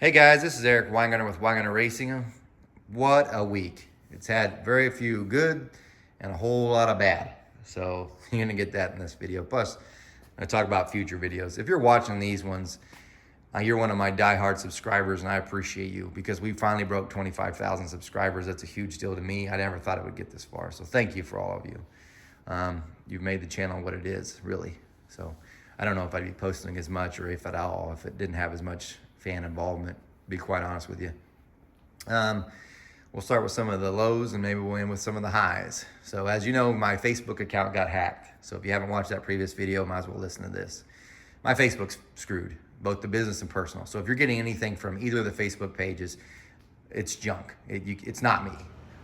Hey guys, this is Eric Weingartner with Weingartnerracing. What a week. It's had very few good and a whole lot of bad. So you're gonna get that in this video. Plus, I'm gonna talk about future videos. If you're watching these ones, you're one of my diehard subscribers and I appreciate you because we finally broke 25,000 subscribers. That's a huge deal to me. I never thought it would get this far. So thank you for all of you. You've made the channel what it is, really. So I don't know if I'd be posting as much or if at all, if it didn't have as much fan involvement, to be quite honest with you. We'll start with some of the lows and maybe we'll end with some of the highs. So as you know, my Facebook account got hacked. So if you haven't watched that previous video, might as well listen to this. My Facebook's screwed, both the business and personal. So if you're getting anything from either of the Facebook pages, it's junk. It's not me.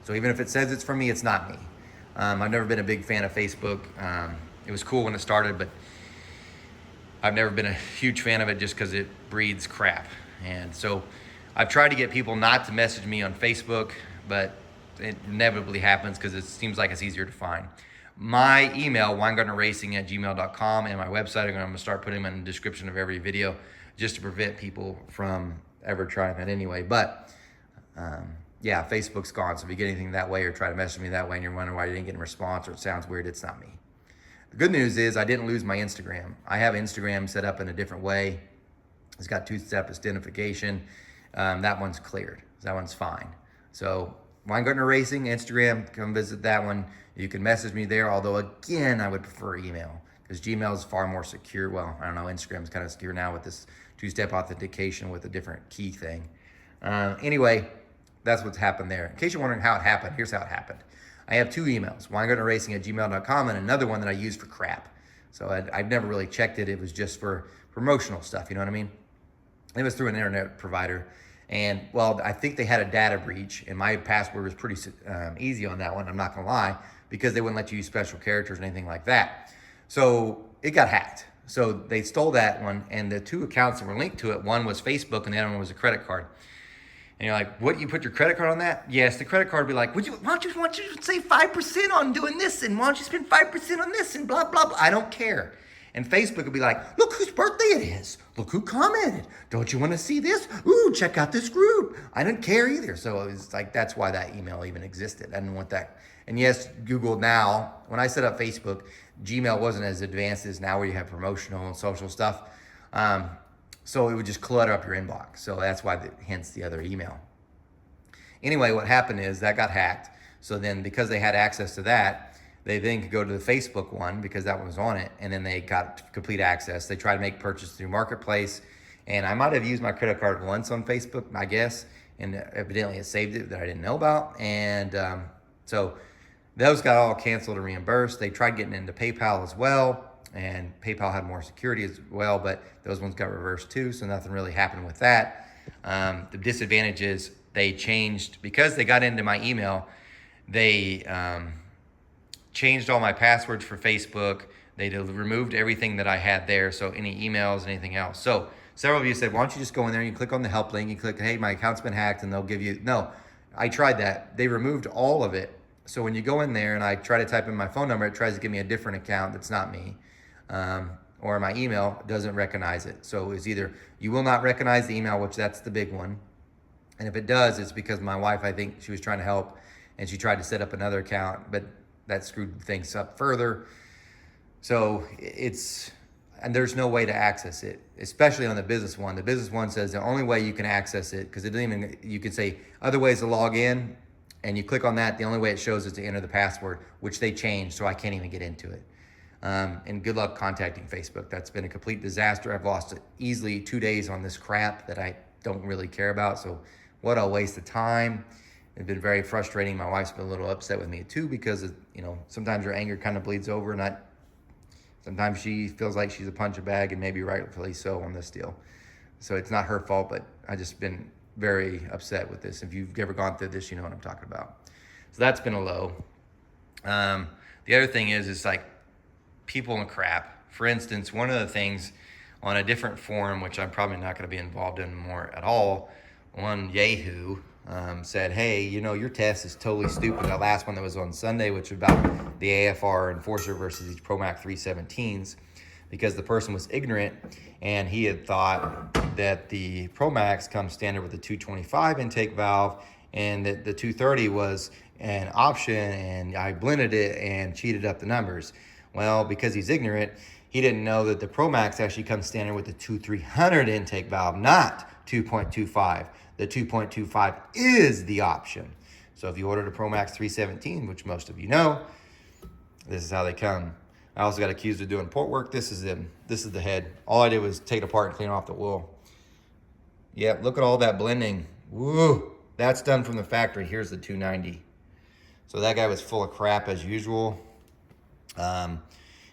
So even if it says it's from me, it's not me. I've never been a big fan of Facebook. It was cool when it started, but I've never been a huge fan of it just because it breeds crap. And so I've tried to get people not to message me on Facebook, but it inevitably happens because it seems like it's easier to find. My email, weingartnerracing@gmail.com, and my website, I'm going to start putting them in the description of every video just to prevent people from ever trying that anyway. But yeah, Facebook's gone. So if you get anything that way or try to message me that way and you're wondering why you didn't get a response or it sounds weird, it's not me. The good news is I didn't lose my Instagram. I have Instagram set up in a different way. It's got two-step identification. That one's cleared. That one's fine. So Weingartner Racing, Instagram, come visit that one. You can message me there, although again, I would prefer email because Gmail is far more secure. Well, I don't know, Instagram's kind of secure now with this two-step authentication with a different key thing. Anyway, that's what's happened there. In case you're wondering how it happened, here's how it happened. I have two emails, weingartnerracing@gmail.com and another one that I use for crap. So I've never really checked it. It was just for promotional stuff, you know what I mean? It was through an internet provider. And well, I think they had a data breach and my password was pretty easy on that one, I'm not gonna lie, because they wouldn't let you use special characters or anything like that. So it got hacked. So they stole that one and the two accounts that were linked to it, one was Facebook and the other one was a credit card. And you're like, what, you put your credit card on that? Yes, the credit card would be like, why don't you save 5% on doing this? And why don't you spend 5% on this? And blah, blah, blah. I don't care. And Facebook would be like, look whose birthday it is. Look who commented. Don't you want to see this? Ooh, check out this group. I didn't care either. So it was like, that's why that email even existed. I didn't want that. And yes, Google now, when I set up Facebook, Gmail wasn't as advanced as now where you have promotional and social stuff. So it would just clutter up your inbox. So that's why, hence the other email. Anyway, what happened is that got hacked. So then because they had access to that, they then could go to the Facebook one because that one was on it. And then they got complete access. They tried to make purchases through Marketplace. And I might have used my credit card once on Facebook, I guess. And evidently it saved it that I didn't know about. And so those got all canceled and reimbursed. They tried getting into PayPal as well. And PayPal had more security as well, but those ones got reversed too, so nothing really happened with that. The disadvantage is they changed, because they got into my email, they changed all my passwords for Facebook. They removed everything that I had there, so any emails, anything else. So several of you said, why don't you just go in there and you click on the help link, you click, hey, my account's been hacked, and they'll give you, no, I tried that. They removed all of it. So when you go in there and I try to type in my phone number, it tries to give me a different account that's not me. Or my email doesn't recognize it. So it's either you will not recognize the email, which that's the big one. And if it does, it's because my wife, I think she was trying to help and she tried to set up another account, but that screwed things up further. So and there's no way to access it, especially on the business one. The business one says the only way you can access it, because it doesn't even, you can say other ways to log in and you click on that. The only way it shows is to enter the password, which they changed. So I can't even get into it. And good luck contacting Facebook. That's been a complete disaster. I've lost easily 2 days on this crap that I don't really care about. So what a waste of time. It's been very frustrating. My wife's been a little upset with me too, because sometimes her anger kind of bleeds over and sometimes she feels like she's a punch bag, and maybe rightfully so on this deal. So it's not her fault, but I just been very upset with this. If you've ever gone through this, you know what I'm talking about. So that's been a low. The other thing is like, people and crap. For instance, one of the things on a different forum, which I'm probably not going to be involved in more at all, one Yahoo said, hey, your test is totally stupid. The last one that was on Sunday, which was about the AFR Enforcer versus these ProMac 317s. because the person was ignorant and he had thought that the Pro Max comes standard with the 225 intake valve and that the 230 was an option, and I blended it and cheated up the numbers. Well, because he's ignorant, he didn't know that the Pro Max actually comes standard with the 2300 intake valve, not 2.25. The 2.25 is the option. So if you ordered a Pro Max 317, which most of you know, this is how they come. I also got accused of doing port work. This is them. This is the head. All I did was take it apart and clean off the wool. Yep, look at all that blending. Woo! That's done from the factory. Here's the 290. So that guy was full of crap as usual.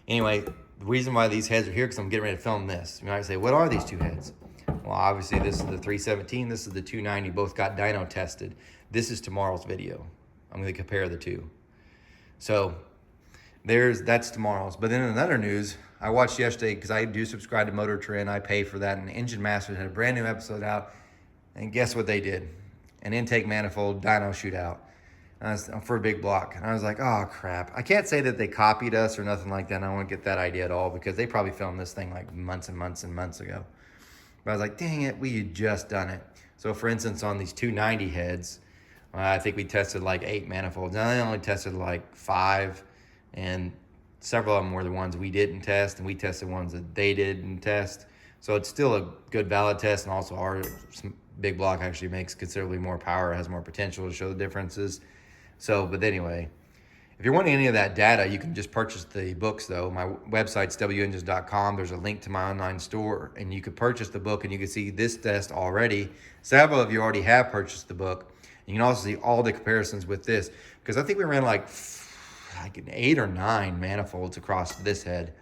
Anyway, the reason why these heads are here, because I'm getting ready to film this. You might say, what are these two heads? Well, obviously this is the 317, this is the 290, both got dyno tested. This is tomorrow's video. I'm gonna compare the two. So that's tomorrow's. But then in another news, I watched yesterday, because I do subscribe to Motor Trend, I pay for that, and Engine Masters had a brand new episode out, and guess what they did? An intake manifold dyno shootout for a big block. And I was like, oh crap. I can't say that they copied us or nothing like that, and I don't get that idea at all, because they probably filmed this thing like months and months and months ago. But I was like, dang it, we had just done it. So for instance, on these 290 heads, I think we tested like 8 manifolds. Now they only tested like 5, and several of them were the ones we didn't test, and we tested ones that they didn't test. So it's still a good valid test, and also our big block actually makes considerably more power, has more potential to show the differences. So, but anyway, if you're wanting any of that data, you can just purchase the books though. My website's wengines.com. There's a link to my online store, and you could purchase the book, and you can see this test already. Several of you already have purchased the book. You can also see all the comparisons with this, because I think we ran like 8 or 9 manifolds across this head.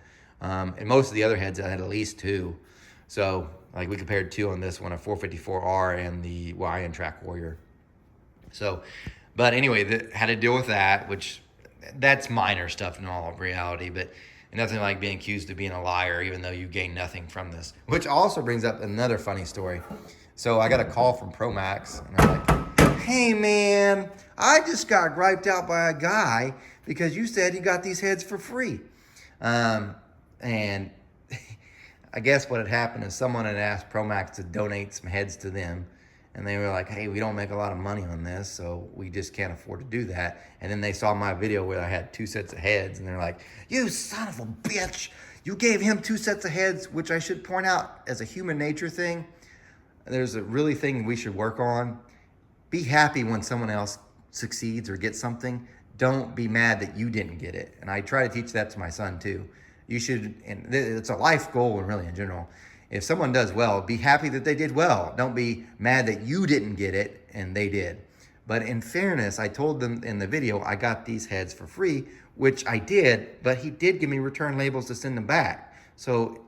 And most of the other heads I had at least 2. So like we compared 2 on this one, a 454R and the Iron Track Warrior. So, but anyway, had to deal with that, which that's minor stuff in all reality, but nothing like being accused of being a liar, even though you gain nothing from this. Which also brings up another funny story. So I got a call from Pro Max, and I'm like, hey man, I just got griped out by a guy because you said you got these heads for free. And I guess what had happened is someone had asked Pro Max to donate some heads to them. And they were like, hey, we don't make a lot of money on this, so we just can't afford to do that. And then they saw my video where I had 2 sets of heads, and they're like, you son of a bitch, you gave him 2 sets of heads, which I should point out as a human nature thing. There's a really thing we should work on. Be happy when someone else succeeds or gets something. Don't be mad that you didn't get it. And I try to teach that to my son too. You should, and it's a life goal and really in general. If someone does well, be happy that they did well. Don't be mad that you didn't get it and they did. But in fairness, I told them in the video, I got these heads for free, which I did, but he did give me return labels to send them back. So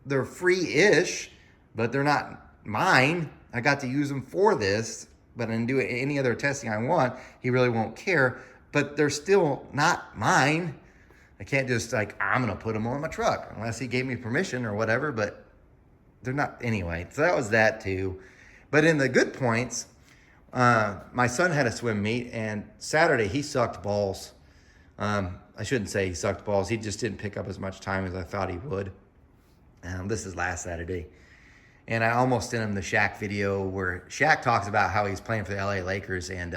they're free-ish, but they're not mine. I got to use them for this, but I didn't do any other testing I want. He really won't care, but they're still not mine. I can't just like, I'm gonna put them on my truck unless he gave me permission or whatever, but they're not anyway. So that was that too. But in the good points, my son had a swim meet, and Saturday he sucked balls. I shouldn't say he sucked balls. He just didn't pick up as much time as I thought he would. This is last Saturday. And I almost sent him the Shaq video where Shaq talks about how he's playing for the LA Lakers, and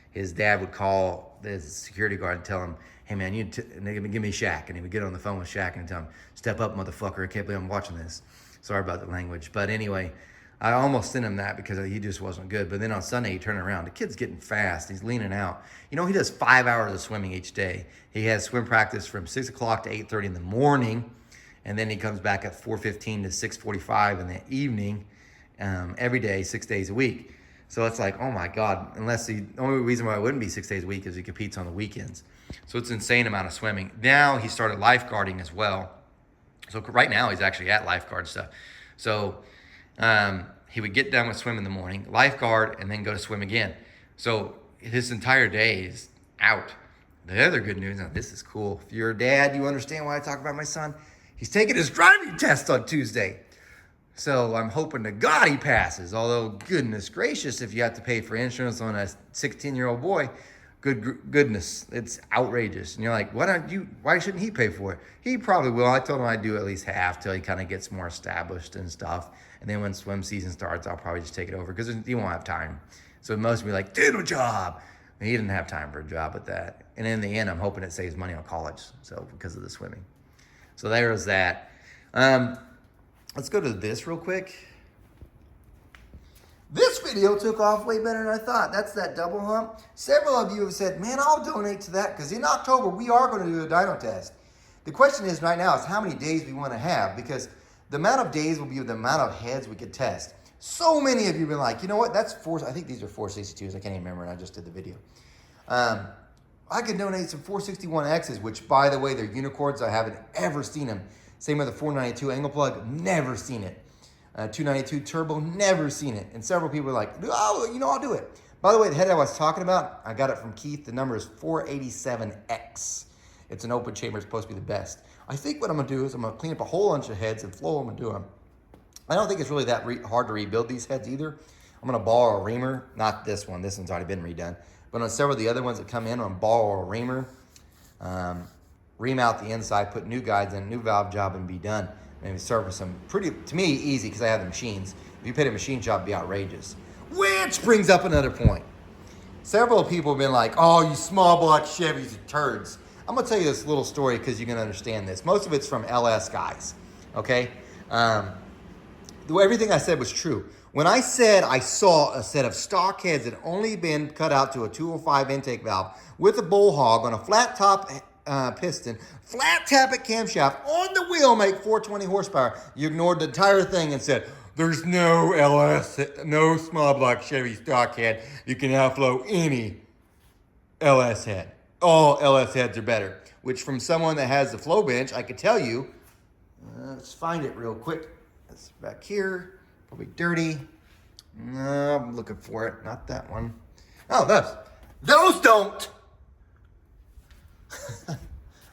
his dad would call the security guard and tell him, hey man, give me Shaq. And he would get on the phone with Shaq and tell him, step up, motherfucker. I can't believe I'm watching this. Sorry about the language. But anyway, I almost sent him that because he just wasn't good. But then on Sunday, he turned around. The kid's getting fast. He's leaning out. You know, he does 5 hours of swimming each day. He has swim practice from 6 o'clock to 8:30 in the morning. And then he comes back at 4:15 to 6:45 in the evening every day, 6 days a week. So it's like, oh my God, the only reason why it wouldn't be 6 days a week is he competes on the weekends. So it's an insane amount of swimming. Now he started lifeguarding as well. So right now he's actually at lifeguard stuff. So he would get done with swim in the morning, lifeguard, and then go to swim again. So his entire day is out. The other good news, now this is cool. If you're a dad, you understand why I talk about my son. He's taking his driving test on Tuesday. So I'm hoping to God he passes. Although, goodness gracious, if you have to pay for insurance on a 16-year-old boy. goodness, it's outrageous. And you're like, why shouldn't he pay for it? He probably will. I told him I'd do at least half till he kind of gets more established and stuff. And then when swim season starts, I'll probably just take it over because he won't have time. So most will be like, do a job. And he didn't have time for a job with that. And in the end, I'm hoping it saves money on college. So because of the swimming. So there's that. Let's go to this real quick. This video took off way better than I thought. That's that double hump. Several of you have said, man, I'll donate to that because in October, we are going to do a dyno test. The question is right now is how many days we want to have because the amount of days will be the amount of heads we could test. So many of you have been like, you know what, that's I think these are 462s. I can't even remember, and I just did the video. I could donate some 461Xs, which, by the way, they're unicorns. I haven't ever seen them. Same with the 492 angle plug, never seen it. 292 turbo, never seen it. And several people are like, oh, I'll do it. By the way, the head I was talking about, I got it from Keith. The number is 487X. It's an open chamber. It's supposed to be the best. I think what I'm going to do is I'm going to clean up a whole bunch of heads and flow them and do them. I don't think it's really that hard to rebuild these heads either. I'm going to borrow a reamer. Not this one. This one's already been redone. But on several of the other ones that come in, I'm going to borrow a reamer. Ream out the inside, put new guides in, new valve job, and be done. Maybe serve for some pretty, to me, easy because I have the machines. If you paid a machine shop, it'd be outrageous. Which brings up another point. Several people have been like, oh, you small block Chevys are turds. I'm going to tell you this little story because you can understand this. Most of it's from LS guys, okay? Everything I said was true. When I said I saw a set of stock heads that had only been cut out to a 205 intake valve with a bull hog on a flat top piston, flat tappet camshaft on the wheel, make 420 horsepower. You ignored the entire thing and said, there's no LS, no small block Chevy stock head. You can outflow any LS head. All LS heads are better. Which from someone that has the flow bench, I could tell you, let's find it real quick. It's back here, probably dirty. No, I'm looking for it, not that one. Oh, those don't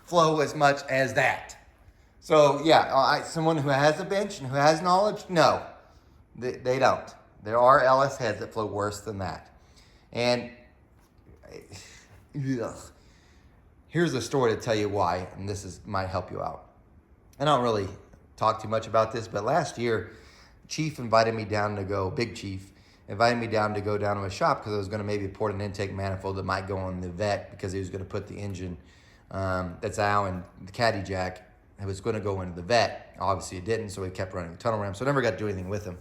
flow as much as that. So yeah, someone who has a bench and who has knowledge, no, they don't. There are LS heads that flow worse than that. And here's a story to tell you why, and might help you out. I don't really talk too much about this, but last year, Chief invited me down to go, Big Chief, invited me down to go down to his shop because I was going to maybe port an intake manifold that might go on the vet because he was going to put the engine that's out and the caddy jack. It was going to go into the vet. Obviously it didn't, so he kept running the tunnel ram, so I never got to do anything with him.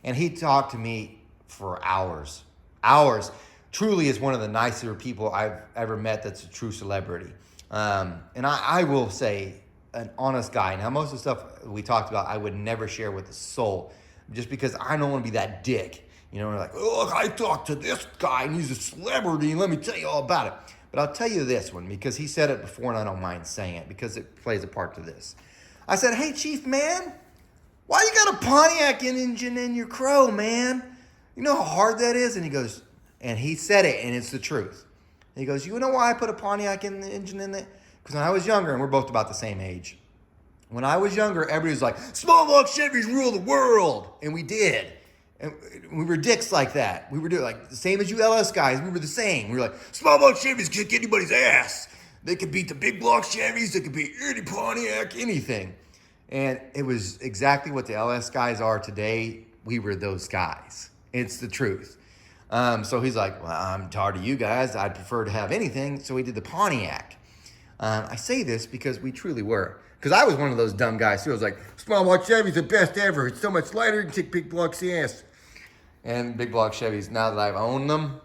And he talked to me for hours. Truly is one of the nicer people I've ever met that's a true celebrity. And I will say, an honest guy. Now, most of the stuff we talked about, I would never share with a soul just because I don't want to be that dick. Like, oh, I talked to this guy and he's a celebrity and let me tell you all about it. But I'll tell you this one because he said it before and I don't mind saying it because it plays a part to this. I said, hey, Chief, man, why you got a Pontiac engine in your Crow, man? You know how hard that is? And he goes, and he said it, and it's the truth. And he goes, you know why I put a Pontiac engine in it? Because when I was younger, and we're both about the same age, when I was younger, everybody was like, small block Chevys rule the world. And we did. And we were dicks like that. We were doing like the same as you LS guys. We were the same. We were like, small block Chevys kick anybody's ass. They could beat the big block Chevys. They could beat any Pontiac, anything. And it was exactly what the LS guys are today. We were those guys. It's the truth. So he's like, well, I'm tired of you guys. I'd prefer to have anything. So he did the Pontiac. I say this because we truly were. Because I was one of those dumb guys too. I was like, small block Chevy's the best ever. It's so much lighter. You can take big block CS. And big block Chevys, now that I've owned them,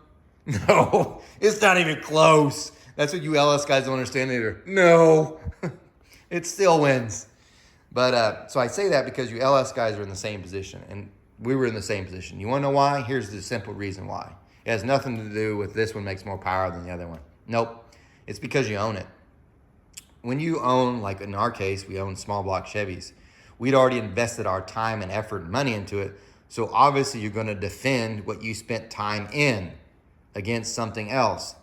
no, it's not even close. That's what you LS guys don't understand either. No, it still wins. But so I say that because you LS guys are in the same position. And we were in the same position. You want to know why? Here's the simple reason why. It has nothing to do with this one makes more power than the other one. Nope. It's because you own it. When you own, like in our case, we own small block Chevys. We'd already invested our time and effort and money into it. So obviously you're going to defend what you spent time in against something else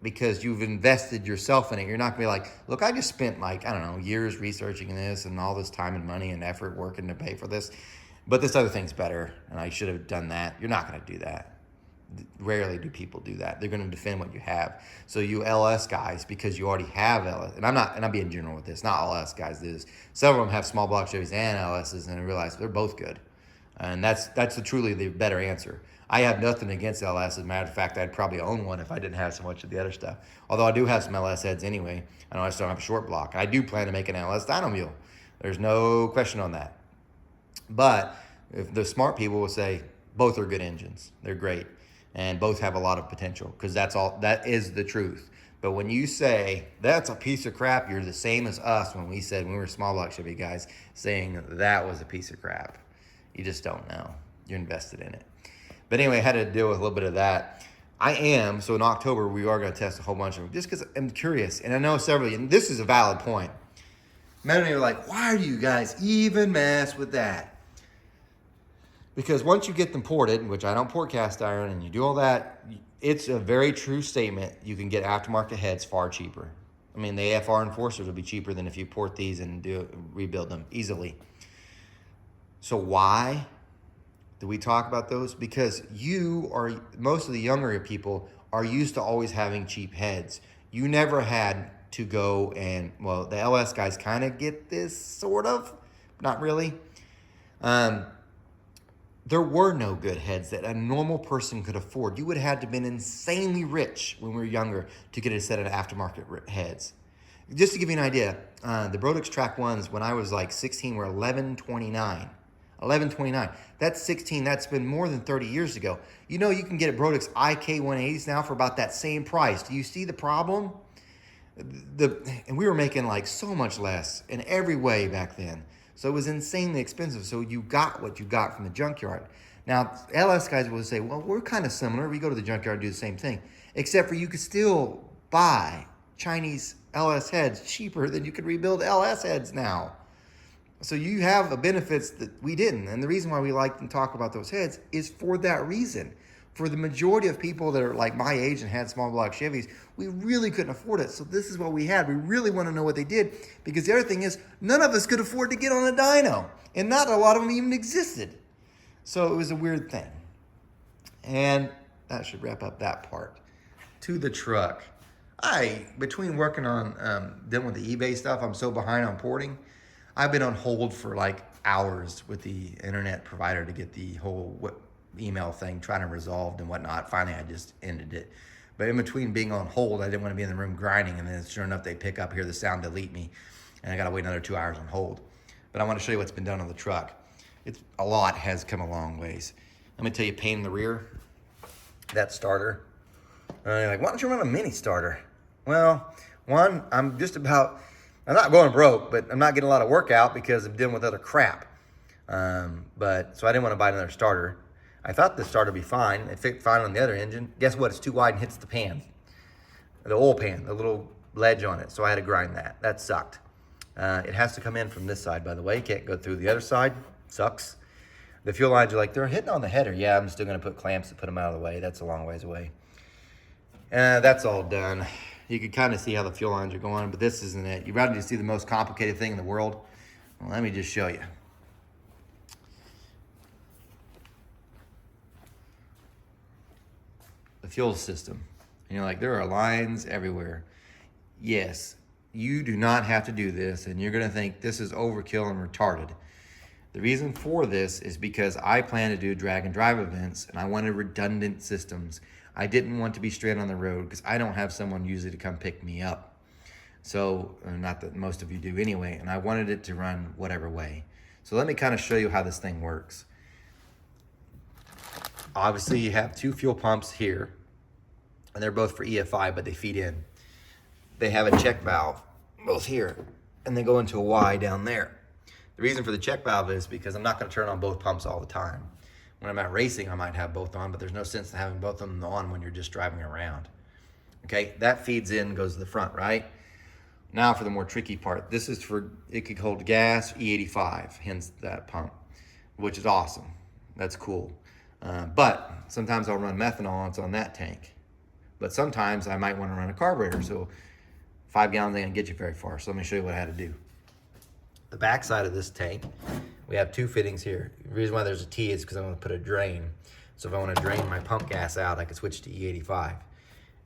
because you've invested yourself in it. You're not going to be like, look, I just spent years researching this and all this time and money and effort working to pay for this. But this other thing's better and I should have done that. You're not going to do that. Rarely do people do that. They're going to defend what you have. So you LS guys, because you already have LS, and I'm being general with this, not all LS guys do this. Some of them have small block Chevys and LSs, and I realize they're both good. And that's truly the better answer. I have nothing against LS. As a matter of fact, I'd probably own one if I didn't have so much of the other stuff. Although I do have some LS heads anyway. I just don't have a short block. I do plan to make an LS dyno mule. There's no question on that. But if the smart people will say both are good engines, they're great, and both have a lot of potential, because that is the truth. But when you say that's a piece of crap, you're the same as us when we said, when we were small block Chevy guys, saying that was a piece of crap. You just don't know. You're invested in it. But anyway, I had to deal with a little bit of that. So in October, we are going to test a whole bunch of them, just because I'm curious. And I know several, and this is a valid point. Many of you are like, why do you guys even mess with that? Because once you get them ported, which I don't port cast iron, and you do all that, it's a very true statement. You can get aftermarket heads far cheaper. I mean, the AFR Enforcers will be cheaper than if you port these and rebuild them easily. So why do we talk about those? Because most of the younger people are used to always having cheap heads. You never had to go and, well, the LS guys kind of get this, sort of, not really. There were no good heads that a normal person could afford. You would have had to have been insanely rich when we were younger to get a set of aftermarket heads. Just to give you an idea, the Brodix Track 1s, when I was like 16, were $11.29. $11.29. That's 16. That's been more than 30 years ago. You know, you can get a Brodix IK 180s now for about that same price. Do you see the problem? And we were making like so much less in every way back then. So it was insanely expensive. So you got what you got from the junkyard. Now, LS guys will say, well, we're kind of similar. We go to the junkyard and do the same thing. Except for you could still buy Chinese LS heads cheaper than you could rebuild LS heads now. So you have the benefits that we didn't. And the reason why we like to talk about those heads is for that reason. For the majority of people that are like my age and had small block Chevys, we really couldn't afford it. So this is what we had. We really want to know what they did, because the other thing is none of us could afford to get on a dyno, and not a lot of them even existed. So it was a weird thing. And that should wrap up that part. To the truck. Between working on dealing with the eBay stuff, I'm so behind on porting. I've been on hold for like hours with the internet provider to get the whole email thing trying to resolved and whatnot. Finally, I just ended it. But in between being on hold, I didn't want to be in the room grinding, and then sure enough, they pick up, hear the sound, delete me, and I got to wait another 2 hours on hold. But I want to show you what's been done on the truck. A lot has come a long ways. Let me tell you, pain in the rear, that starter. You're like, why don't you run a mini starter? Well, one, I'm not going broke, but I'm not getting a lot of work out because I'm dealing with other crap. So I didn't want to buy another starter. I thought the starter would be fine. It fit fine on the other engine. Guess what? It's too wide and hits the pan. The oil pan, the little ledge on it. So I had to grind that. That sucked. It has to come in from this side, by the way. Can't go through the other side. Sucks. The fuel lines are like, they're hitting on the header. Yeah, I'm still going to put clamps to put them out of the way. That's a long ways away. That's all done. You can kind of see how the fuel lines are going, but this isn't it. You're ready to see the most complicated thing in the world? Well, let me just show you. The fuel system. And you're like, there are lines everywhere. Yes, you do not have to do this, and you're going to think this is overkill and retarded. The reason for this is because I plan to do drag and drive events, and I wanted redundant systems. I didn't want to be straight on the road because I don't have someone usually to come pick me up. So, not that most of you do anyway, and I wanted it to run whatever way. So let me kind of show you how this thing works. Obviously, you have two fuel pumps here, and they're both for EFI, but they feed in. They have a check valve, both here, and they go into a Y down there. The reason for the check valve is because I'm not going to turn on both pumps all the time. When I'm out racing, I might have both on, but there's no sense in having both of them on when you're just driving around. Okay, that feeds in, goes to the front, right? Now for the more tricky part. This is for, it could hold gas, E85, hence that pump, which is awesome. That's cool. But sometimes I'll run methanol and it's on that tank. But sometimes I might want to run a carburetor, so 5 gallons ain't gonna get you very far. So let me show you what I had to do. The back side of this tank, we have two fittings here. The reason why there's a T is because I'm gonna put a drain. So if I want to drain my pump gas out, I can switch to E85.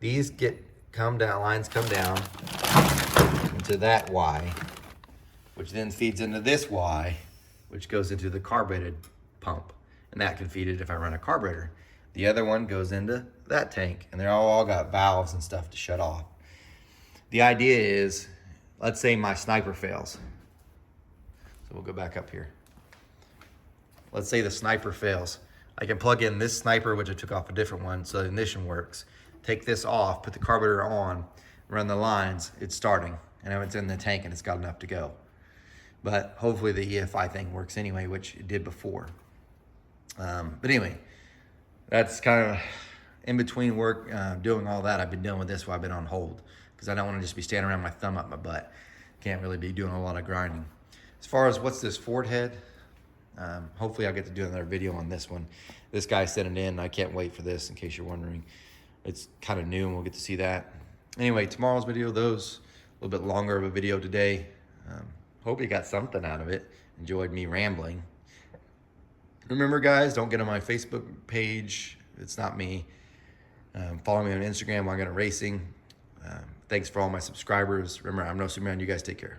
These come down, lines come down into that Y, which then feeds into this Y, which goes into the carbureted pump. And that can feed it if I run a carburetor. The other one goes into that tank, and they're all got valves and stuff to shut off. The idea is, let's say my sniper fails. So we'll go back up here. Let's say the sniper fails. I can plug in this sniper, which I took off a different one, so the ignition works. Take this off, put the carburetor on, run the lines, it's starting. And now it's in the tank and it's got enough to go. But hopefully the EFI thing works anyway, which it did before. But anyway, that's kind of in between work, doing all that. I've been dealing with this while I've been on hold, because I don't want to just be standing around my thumb up my butt. Can't really be doing a lot of grinding. As far as what's this Ford head, hopefully I'll get to do another video on this one. This guy sent it in. I can't wait for this, in case you're wondering. It's kind of new and we'll get to see that. Anyway, tomorrow's video, those a little bit longer of a video today. Hope you got something out of it. Enjoyed me rambling. Remember, guys, don't get on my Facebook page. It's not me. Follow me on Instagram, Weingartnerracing. Thanks for all my subscribers. Remember, I'm no Superman. You guys take care.